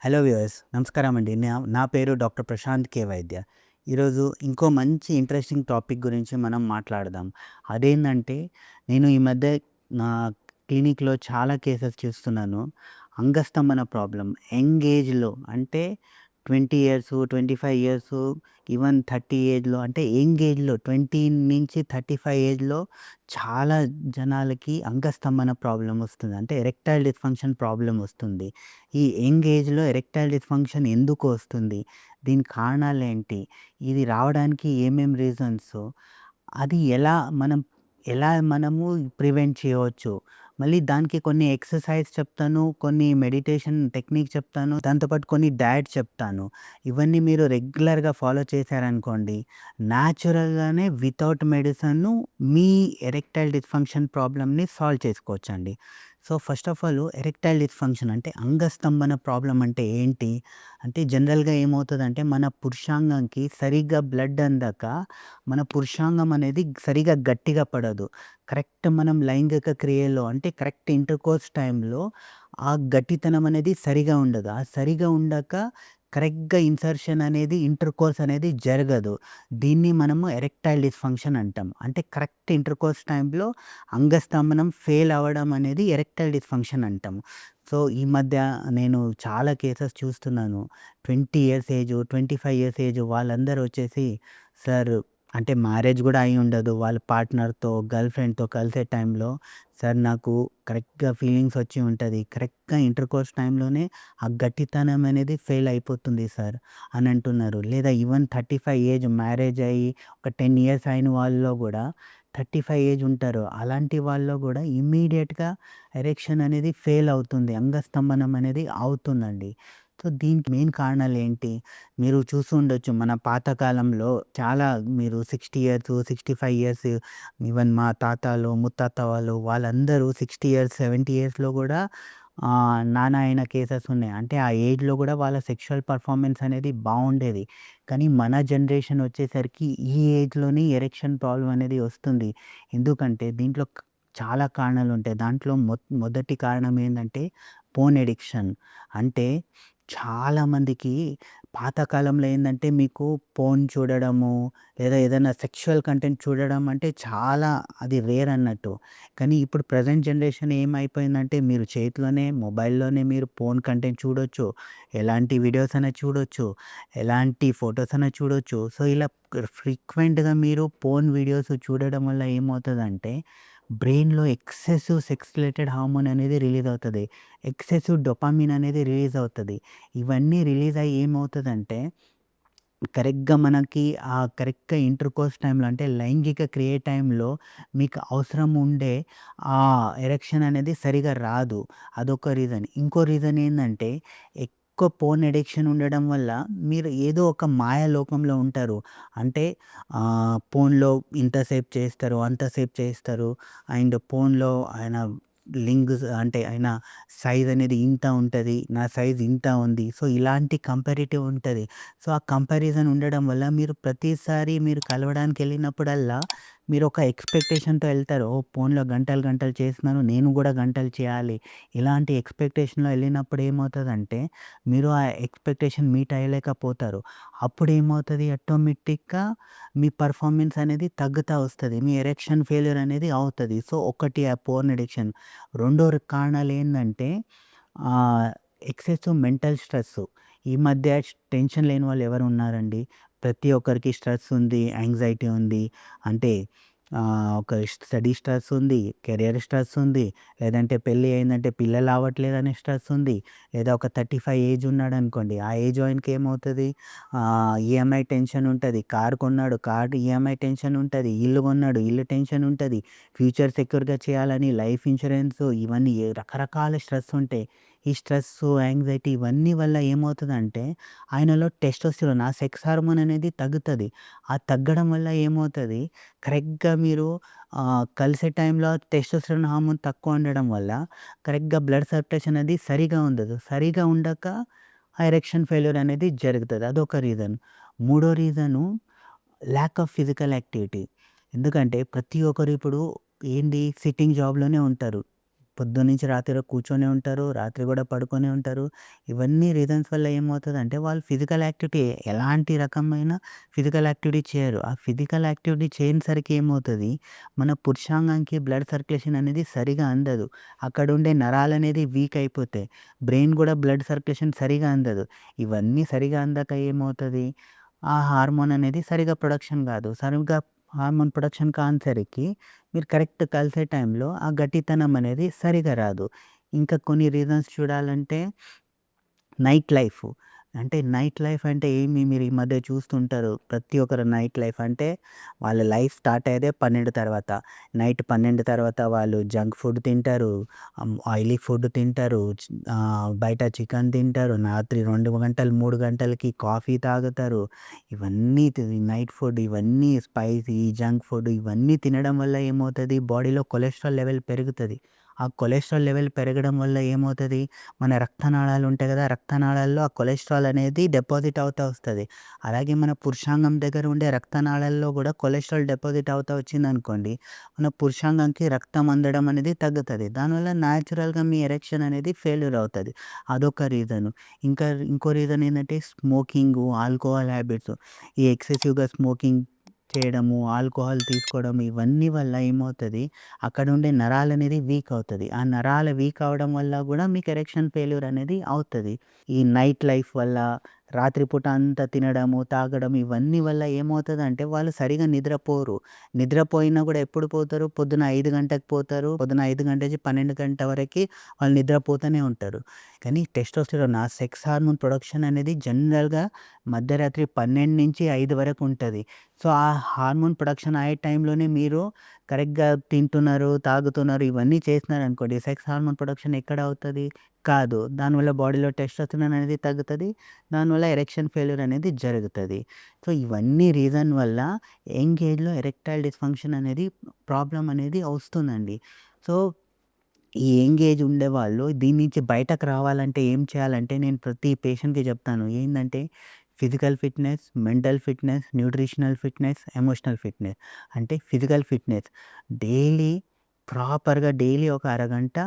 Hello viewers నమస్కారం అండి. నా పేరు డాక్టర్ ప్రశాంత్ కే వైద్య. ఈరోజు ఇంకో మంచి ఇంట్రెస్టింగ్ టాపిక్ గురించి మనం మాట్లాడదాం. అదేంటంటే నేను ఈ మధ్య నా క్లినిక్‌లో చాలా కేసెస్ చూస్తున్నాను. అంగస్తంభన ప్రాబ్లమ్ యంగ్ ఏజ్‌లో అంటే 20 ఇయర్స్, 25 ఇయర్స్, ఈవెన్ 30 ఏజ్‌లో అంటే యంగ్ ఏజ్‌లో 20 నుంచి 35 ఏజ్‌లో చాలా జనాలకి అంగస్తంభన ప్రాబ్లమ్ వస్తుంది. అంటే ఎరెక్టైల్ డిస్‌ఫంక్షన్ ప్రాబ్లమ్ వస్తుంది. ఈ యంగ్ ఏజ్‌లో ఎరెక్టైల్ డిస్‌ఫంక్షన్ ఎందుకు వస్తుంది? దీని కారణాలేంటి? ఇది రావడానికి రీజన్స్? అది ఎలా మనము ప్రివెంట్ చేయవచ్చు? మళ్ళీ దానికి కొన్ని ఎక్సర్‌సైజ్ చెప్తాను. కొన్ని మెడిటేషన్ టెక్నిక్ చెప్తాను. దాంతో పాటు కొన్ని డయట్ చెప్తాను. ఇవన్నీ మీరు రెగ్యులర్‌గా ఫాలో చేశారనుకోండి, న్యాచురల్‌గానే వితౌట్ మెడిసిను మీ ఎరెక్టైల్ డిస్‌ఫంక్షన్ ప్రాబ్లమ్‌ని సాల్వ్ చేసుకోవచ్చండి. So, first of all erectile dysfunction అంటే అంగస్తంభన ప్రాబ్లమ్ అంటే ఏంటి? అంటే జనరల్‌గా ఏమవుతదంటే మన పురుషాంగంకి సరిగ్గా బ్లడ్ అందక మన పురుషాంగం అనేది సరిగ్గా గట్టిగా పడదు. కరెక్ట్ మనం లైంగిక క్రియలో అంటే కరెక్ట్ ఇంటర్‌కోర్స్ టైంలో ఆ గట్టితనం అనేది సరిగా ఉండదు. ఆ సరిగా ఉండక కరెక్ట్‌గా ఇన్సర్షన్ అనేది ఇంటర్‌కోర్స్ అనేది జరగదు. దీన్ని మనము ఎరెక్టైల్ డిస్‌ఫంక్షన్ అంటాం. అంటే కరెక్ట్ ఇంటర్‌కోర్స్ టైంలో అంగస్తంభనం ఫెయిల్ అవ్వడం అనేది ఎరెక్టైల్ డిస్‌ఫంక్షన్ అంటాం. సో, ఈ మధ్య నేను చాలా కేసెస్ చూస్తున్నాను. 20 ఇయర్స్ ఏజ్, 25 ఇయర్స్ ఏజ్ వాళ్ళందరూ వచ్చేసి సార్ అంటే మ్యారేజ్ గూడా అయ్యి ఉండదు. వాళ్ళ పార్ట్నర్‌తో, గర్ల్ ఫ్రెండ్‌తో కలిసే టైంలో సార్ నాకు కరెక్ట్‌గా ఫీలింగ్స్ వచ్చి ఉంటది. కరెక్ట్‌గా ఇంటర్‌కోర్స్ టైంలోనే ఆ గట్టితనం అనేది ఫెయిల్ అయిపోతుంది సార్ అని అంటున్నారు. లేదా ఈవెన్ 35 ఏజ్ మ్యారేజ్ అయ్యి ఒక 10 ఇయర్స్ అయిన వాళ్ళలో గూడా 35 ఏజ్ ఉంటారు. అలాంటి వాళ్ళలో గూడా ఇమ్మీడియేట్‌గా ఎరెక్షన్ అనేది ఫెయిల్ అవుతుంది. అంగస్తంభనం అనేది అవుతుందండి. సో, దీనికి మెయిన్ కారణాలేంటి? మీరు చూసి ఉండొచ్చు మన పాతకాలంలో చాలా మీరు 60 ఇయర్స్, 65 ఇయర్స్ ఈవెన్ మా తాతలు, ముత్తాత వాళ్ళందరూ 60 ఇయర్స్, 70 ఇయర్స్‌లో గూడా నాన్న అయిన కేసెస్ ఉన్నాయి. అంటే ఆ ఏజ్‌లో గూడా వాళ్ళ సెక్షువల్ పెర్ఫార్మన్స్ అనేది బావుండేది. కానీ మన జనరేషన్ వచ్చేసరికి ఈ ఏజ్‌లోనే ఎరెక్షన్ ప్రాబ్లమ్ అనేది వస్తుంది. ఎందుకంటే దీంట్లో చాలా కారణాలుంటాయి. దాంట్లో మొదటి కారణం ఏందంటే పోర్న్ అడిక్షన్. అంటే చాలామందికి పాతకాలంలో ఏందంటే మీకు పోర్న్ చూడడము, లేదా ఏదైనా సెక్షువల్ కంటెంట్ చూడడం అంటే చాలా అది రేర్ అన్నట్టు. కానీ ఇప్పుడు ప్రెజెంట్ జనరేషన్ ఏమైపోయిందంటే మీరు చేతిలోనే మొబైల్‌లోనే మీరు పోర్న్ కంటెంట్ చూడొచ్చు. ఎలాంటి వీడియోస్ అయినా చూడొచ్చు. ఎలాంటి ఫోటోస్ అయినా చూడొచ్చు. సో, ఇలా ఫ్రీక్వెంట్‌గా మీరు పోర్న్ వీడియోస్ చూడడం వల్ల ఏమవుతదంటే బ్రెయిన్‌లో ఎక్సెసివ్ సెక్స్ రిలేటెడ్ హార్మోన్ అనేది రిలీజ్ అవుతది. ఎక్సెసివ్ డోపామైన్ అనేది రిలీజ్ అవుతది. ఇవన్నీ రిలీజ్ అయ్యి ఏమవుతదంటే కరెక్ట్‌గా మనకి కరెక్ట్‌గా ఇంటర్‌కోర్స్ టైంలో అంటే లైంగిక క్రియ టైంలో మీకు అవసరం ఉండే ఎరెక్షన్ అనేది సరిగా రాదు. అదొక రీజన్. ఇంకో రీజన్ ఏందంటే ఎక్కువ పోర్న్ అడిక్షన్ ఉండడం వల్ల మీరు ఏదో ఒక మాయ లోకంలో ఉంటారు. అంటే పోర్న్‌లో ఇంతసేపు చేస్తారు, అంతసేపు చేస్తారు. అండ్ పోర్న్‌లో ఆయన అంటే ఆయన సైజ్ అనేది ఇంత ఉంటది. నా సైజ్ ఇంత ఉంది. సో, ఇలాంటి కంపారిటివ్ ఉంటది. సో, ఆ కంపారిజన్ ఉండడం వల్ల మీరు ప్రతిసారి మీరు కలవడానికెళ్ళినప్పుడల్లా మీరొక ఎక్స్‌పెక్టేషన్‌తో ఎళ్తారు. ఓహ్! పోన్‌లో గంటలు, గంటలు చేస్తున్నాను. నేను గూడా గంటలు చేయాలి. ఇలాంటి ఎక్స్‌పెక్టేషన్‌లో ఎళ్ళినప్పుడు ఏమవుతదంటే, మీరు ఆ ఎక్స్‌పెక్టేషన్ మీట్ అయ్యలేకపోతారు. అప్పుడేమవుతది ఆటోమేటిక్‌గా మీ పెర్ఫార్మన్స్ అనేది తగ్గుతా వస్తది. మీ ఎరెక్షన్ ఫెయిల్యూర్ అనేది అవుతది. సో, ఒకటి ఆ పోర్న్ అడిక్షన్. రెండో కారణాలేందంటే ఆహ్, ఎక్సెసివ్ మెంటల్ స్ట్రెస్సు. ఈ మధ్య టెన్షన్ లేని వాళ్ళు ఎవరున్నారండి? ప్రతి ఒక్కరికి స్ట్రెస్ ఉంది, యాంగ్జైటీ ఉంది. అంటే ఒక స్టడీ స్ట్రెస్ ఉంది, కెరియర్ స్ట్రెస్ ఉంది, లేదంటే పెళ్లి అయిందంటే పిల్లలు అవ్వట్లేదనే స్ట్రెస్ ఉంది. లేదా ఒక 35 ఏజ్ ఉన్నాడనుకోండి, ఆ ఏజ్ ఆయనకి ఏమవుతది ఈఎంఐ టెన్షన్ ఉంటది. కార్ కొన్నాడు, కార్ ఈఎంఐ టెన్షన్ ఉంటది. ఇల్లు కొన్నాడు, ఇల్లు టెన్షన్ ఉంటది. ఫ్యూచర్ సెక్యూర్‌గా చేయాలని లైఫ్ ఇన్స్యూరెన్స్ ఇవన్నీ రకరకాల స్ట్రెస్ ఉంటాయి. ఈ స్ట్రెస్సు, యాంగ్జైటీ ఇవన్నీ వల్ల ఏమవుతదంటే ఆయనలో టెస్టోస్టెరోన్ ఆ సెక్స్ హార్మోన్ అనేది తగ్గుతది. ఆ తగ్గడం వల్ల ఏమవుతది కరెక్ట్‌గా మీరు కలిసే టైంలో టెస్టోస్టెరోన్ హార్మోన్ తక్కువ ఉండడం వల్ల కరెక్ట్‌గా బ్లడ్ సర్క్యులేషన్ అనేది సరిగా ఉండదు. సరిగా ఉండక ఆ ఎరెక్షన్ ఫెయిల్యూర్ అనేది జరుగుతది. అదొక రీజన్. మూడో reason lack of physical activity. ఎందుకంటే ప్రతి ఒక్కరు ఇప్పుడు ఏంది సిట్టింగ్ జాబ్‌లోనే ఉంటారు. పొద్దున్నుంచి రాత్రి వరకు కూర్చొనే ఉంటారు. రాత్రి గూడా పడుకొనే ఉంటారు. ఇవన్నీ రీజన్స్ వల్ల ఏమవుతదంటే వాళ్ళు ఫిజికల్ యాక్టివిటీ ఎలాంటి రకమైన ఫిజికల్ యాక్టివిటీ చేయరు. ఆ ఫిజికల్ యాక్టివిటీ చేయనిసరికి ఏమవుతది, మన పురుషాంగానికి బ్లడ్ సర్క్యులేషన్ అనేది సరిగా అందదు. అక్కడుండే నరాలనేది వీక్ అయిపోతాయి. బ్రెయిన్ గూడా బ్లడ్ సర్క్యులేషన్ సరిగా అందదు. ఇవన్నీ సరిగా అందక ఏమవుతది, ఆ హార్మోన్ అనేది సరిగ్గా ప్రొడక్షన్ గాదు. సరిగ్గా హార్మోన్ ప్రొడక్షన్ కానిసరికి మీరు కరెక్ట్ కలిసే టైంలో ఆ గట్టితనం అనేది సరిగా రాదు. ఇంకా కొన్ని రీజన్స్ చూడాలంటే నైట్ లైఫ్. అంటే నైట్ లైఫ్ అంటే ఏమి మీరు ఈ మధ్య చూస్తుంటారు. ప్రతి ఒక్కరు నైట్ లైఫ్ అంటే వాళ్ళ లైఫ్ స్టార్ట్ అయ్యేదే 12 తర్వాత. నైట్ 12 తర్వాత వాళ్ళు జంక్ ఫుడ్ తింటారు. ఆయిలీ ఫుడ్ తింటారు. బయట చికెన్ తింటారు. రాత్రి 2 గంటలు, 3 గంటలకి కాఫీ తాగుతారు. ఇవన్నీ నైట్ ఫుడ్ ఇవన్నీ స్పైసీ, జంక్ ఫుడ్ ఇవన్నీ తినడం వల్ల ఏమవుతది బాడీలో కొలెస్ట్రాల్ లెవెల్ పెరుగుతది. ఆ కొలెస్ట్రాల్ లెవెల్ పెరగడం వల్ల ఏమవుతది, మన రక్తనాళాలు ఉంటాయి గదా! రక్తనాళాల్లో ఆ కొలెస్ట్రాల్ అనేది డిపాజిట్ అవుతా వస్తది. అలాగే మన పురుషాంగం దగ్గర ఉండే రక్తనాళాల్లో గూడా కొలెస్ట్రాల్ డిపాజిట్ అవుతా వచ్చిందనుకోండి, మన పురుషాంగంకి రక్తం అందడం అనేది తగ్గుతది. దానివల్ల న్యాచురల్‌గా మీ ఎరెక్షన్ అనేది ఫెయిల్యూర్ అవుతది. అదొక రీజను. ఇంకో రీజన్ ఏందంటే స్మోకింగు, ఆల్కహాల్ హ్యాబిట్స్. ఈ ఎక్సెసివ్‌గా స్మోకింగ్ చేయడము, ఆల్కహాల్ తీసుకోవడం ఇవన్నీ వల్ల ఏమవుతది, అక్కడుండే నరాలనేది వీక్ అవుతది. ఆ నరాలు వీక్ అవ్వడం వల్ల గూడా మీకు ఎరెక్షన్ ఫెయిల్యూర్ అనేది అవుతది. ఈ నైట్ లైఫ్ వల్ల, రాత్రిపూట అంతా తినడము, తాగడం ఇవన్నీ వల్ల ఏమవుతదంటే వాళ్ళు సరిగ్గా నిద్రపోరు. నిద్రపోయినా గూడా ఎప్పుడు పోతారు? పొద్దున 5 గంటలకు పోతారు. పొద్దున 5 గంటల నుంచి 12 గంటల వరకి వాళ్ళు నిద్రపోతూనే ఉంటారు. కానీ టెస్టోస్టెరాన్ ఆ సెక్స్ హార్మోన్ ప్రొడక్షన్ అనేది జనరల్‌గా మధ్యరాత్రి 12-5 వరకు ఉంటది. సో, ఆ హార్మోన్ ప్రొడక్షన్ అయ్యే టైంలోనే మీరు కరెక్ట్‌గా తింటున్నారు, తాగుతున్నారు, ఇవన్నీ చేస్తున్నారనుకోండి, సెక్స్ హార్మోన్ ప్రొడక్షన్ ఎక్కడ అవుతది? కాదు. దానివల్ల బాడీలో టెస్టోస్టెరాన్ అనేది తగ్గుతది. దానివల్ల ఎరెక్షన్ ఫెయిల్యూర్ అనేది జరుగుతది. సో, ఇవన్నీ రీజన్ వల్ల యంగ్ ఏజ్‌లో ఎరెక్టైల్ డిస్‌ఫంక్షన్ అనేది ప్రాబ్లమ్ అనేది వస్తుందండి. సో, ఈ యంగ్ ఏజ్ ఉండేవాళ్ళు దీని నుంచి బయటకు రావాలంటే ఏం చేయాలంటే నేను ప్రతి పేషెంట్‌కి చెప్తాను. ఏందంటే physical fitness, mental fitness, nutritional fitness, emotional fitness. అంటే ఫిజికల్ ఫిట్‌నెస్ డైలీ డైలీ ఒక అరగంట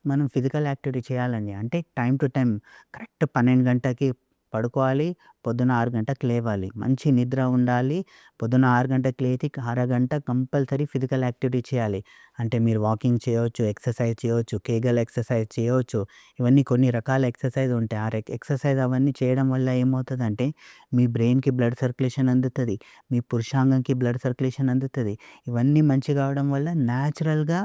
మనం ఫిజికల్ యాక్టివిటీ చేయాలండి. అంటే టైమ్ టు టైమ్ కరెక్ట్ 12 గంటకి పడుకోవాలి. పొద్దున 6 గంటలకు లేవాలి. మంచి నిద్ర ఉండాలి. పొద్దున 6 గంటలకు లేచి అరగంట కంపల్సరీ ఫిజికల్ యాక్టివిటీ చేయాలి. అంటే మీరు వాకింగ్ చేయొచ్చు, ఎక్సర్సైజ్ చేయొచ్చు, కేగల్ ఎక్సర్సైజ్ చేయొచ్చు. ఇవన్నీ కొన్ని రకాల ఎక్సర్సైజ్ ఉంటాయి. ఆ ఎక్సర్సైజ్ అవన్నీ చేయడం వల్ల ఏమవుతదంటే మీ బ్రెయిన్‌కి బ్లడ్ సర్క్యులేషన్ అందుతది. మీ పురుషాంగంకి బ్లడ్ సర్క్యులేషన్ అందుతది. ఇవన్నీ మంచిగా అవ్వడం వల్ల న్యాచురల్‌గా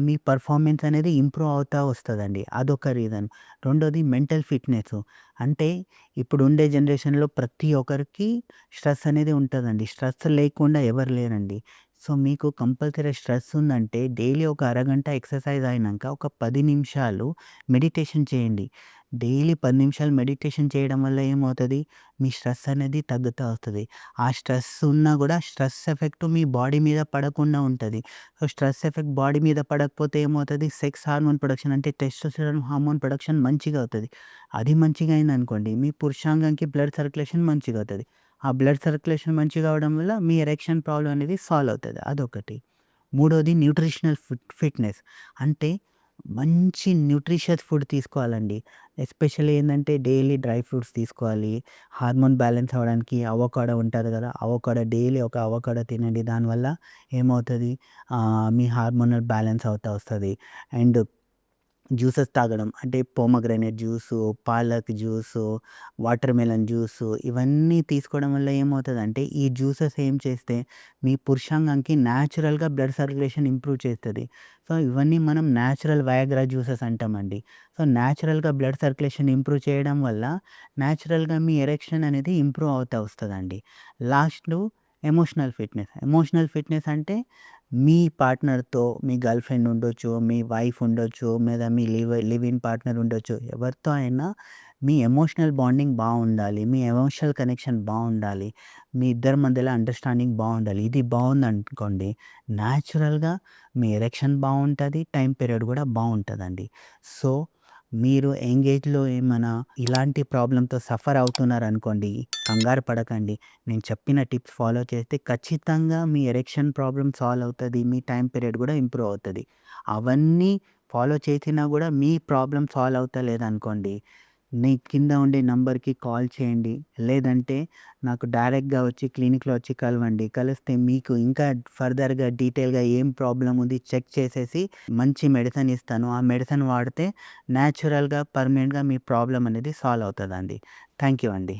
మీ పెర్ఫార్మన్స్ అనేది ఇంప్రూవ్ అవుతా వస్తదండి. అదొక రీజన్. రెండోది మెంటల్ ఫిట్‌నెస్. అంటే ఇప్పుడుండే జనరేషన్‌లో ప్రతి ఒక్కరికి స్ట్రెస్ అనేది ఉంటదండి. స్ట్రెస్ లేకుండా ఎవరు లేరండి. సో, మీకు కంపల్సరీ స్ట్రెస్ ఉందంటే డైలీ ఒక అరగంట ఎక్సర్సైజ్ అయినంక ఒక 10 నిమిషాలు మెడిటేషన్ చేయండి. డైలీ 10 నిమిషాలు మెడిటేషన్ చేయడం వల్ల ఏమవుతది, మీ స్ట్రెస్ అనేది తగ్గుతా వస్తది. ఆ స్ట్రెస్ ఉన్నా గూడా స్ట్రెస్ ఎఫెక్ట్ మీ బాడీ మీద పడకుండా ఉంటది. సో, స్ట్రెస్ ఎఫెక్ట్ బాడీ మీద పడకపోతే ఏమవుతది, సెక్స్ హార్మోన్ ప్రొడక్షన్ అంటే టెస్టోస్టెరాన్ హార్మోన్ ప్రొడక్షన్ మంచిగా అవుతది. అది మంచిగా అయిందనుకోండి, మీ పురుషాంగంకి బ్లడ్ సర్క్యులేషన్ మంచిగా అవుతది. ఆ బ్లడ్ సర్క్యులేషన్ మంచిగా అవ్వడం వల్ల మీ ఎరెక్షన్ ప్రాబ్లమ్ అనేది సాల్వ్ అవుతది. అదొకటి. మూడోది న్యూట్రిషనల్ ఫిట్‌నెస్. అంటే మంచి న్యూట్రిషియస్ ఫుడ్ తీసుకోవాలండి. ఎస్పెషల్లీ ఏందంటే డైలీ డ్రై ఫ్రూట్స్ తీసుకోవాలి. హార్మోన్ బ్యాలెన్స్ అవ్వడానికి అవొకాడో ఉంటది గదా! అవొకాడో డైలీ ఒక అవొకాడో తినండి. దానివల్ల ఏమవుతది, మీ హార్మోనల్ బ్యాలెన్స్ అవుతా వస్తది. అండ్ జ్యూసెస్ తాగడం. అంటే pomegranate juice, palak juice, water melon juice ఇవన్నీ తీసుకోవడం వల్ల ఏమవుతదంటే, ఈ జ్యూసెస్ ఏం చేస్తే మీ పురుషాంగానికి న్యాచురల్‌గా బ్లడ్ సర్క్యులేషన్ ఇంప్రూవ్ చేస్తది. సో, ఇవన్నీ మనం న్యాచురల్ వయాగ్రా జ్యూసెస్ అంటామండి. సో, న్యాచురల్‌గా బ్లడ్ సర్క్యులేషన్ ఇంప్రూవ్ చేయడం వల్ల న్యాచురల్‌గా మీ ఎరెక్షన్ అనేది ఇంప్రూవ్ అవుతా వస్తదండి. లాస్ట్‌లో ఎమోషనల్ ఫిట్‌నెస్ అంటే మీ పార్ట్నర్‌తో మీ గర్ల్ ఫ్రెండ్ ఉండొచ్చు, మీ వైఫ్ ఉండొచ్చు, లేదా మీ లివ్ ఇన్ పార్ట్నర్ ఉండొచ్చు. ఎవరితో అయినా మీ ఎమోషనల్ బాండింగ్ బావుండాలి. మీ ఎమోషనల్ కనెక్షన్ బావుండాలి. మీ ఇద్దరి మధ్యలో అండర్‌స్టాండింగ్ బావుండాలి. ఇది బావుందనుకోండి, న్యాచురల్‌గా మీ ఎరెక్షన్ బావుంటది. టైమ్ పీరియడ్ గూడా బావుంటదండి. సో, మీరు యంగ్ ఏజ్‌లో ఏమైనా ఇలాంటి ప్రాబ్లమ్‌తో సఫర్ అవుతున్నారనుకోండి, కంగారు పడకండి. నేను చెప్పిన టిప్స్ ఫాలో చేస్తే ఖచ్చితంగా మీ ఎరెక్షన్ ప్రాబ్లమ్ సాల్వ్ అవుతది. మీ టైమ్ పీరియడ్ గూడా ఇంప్రూవ్ అవుతది. అవన్నీ ఫాలో చేసినా గూడా మీ ప్రాబ్లమ్ సాల్వ్ అవుతలేదనుకోండి, కింద ఉండే నంబర్‌కి కాల్ చేయండి. లేదంటే నాకు డైరెక్ట్‌గా వచ్చి క్లినిక్‌లో వచ్చి కలవండి. కలిస్తే మీకు ఇంకా ఫర్దర్‌గా డీటెయిల్‌గా ఏం ప్రాబ్లమ్ ఉంది చెక్ చేసేసి మంచి మెడిసిన్ ఇస్తాను. ఆ మెడిసిన్ వాడితే న్యాచురల్‌గా, పర్మనెంట్‌గా మీ ప్రాబ్లమ్ అనేది సాల్వ్ అవుతదండి. థాంక్ యూ అండి.